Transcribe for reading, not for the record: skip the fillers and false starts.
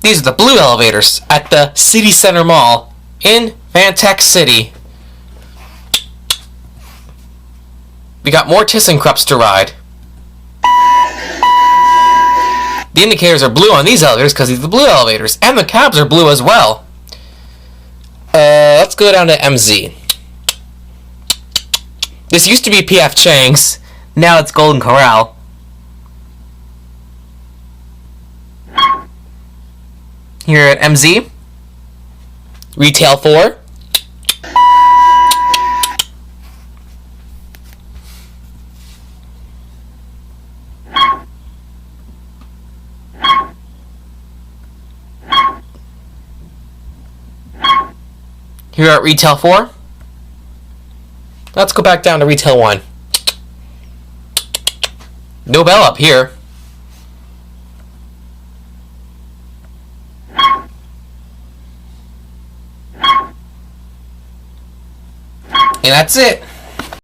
These are the blue elevators at the City Center Mall in Fantech City. We got more Thyssenkrupps to ride. The indicators are blue on these elevators because these are the blue elevators, and the cabs are blue as well. Let's go down to MZ. This used to be PF Chang's, now it's Golden Corral. Here at MZ, Retail 4. Here at Retail 4. Let's go back down to Retail 1. No bell up here. And that's it.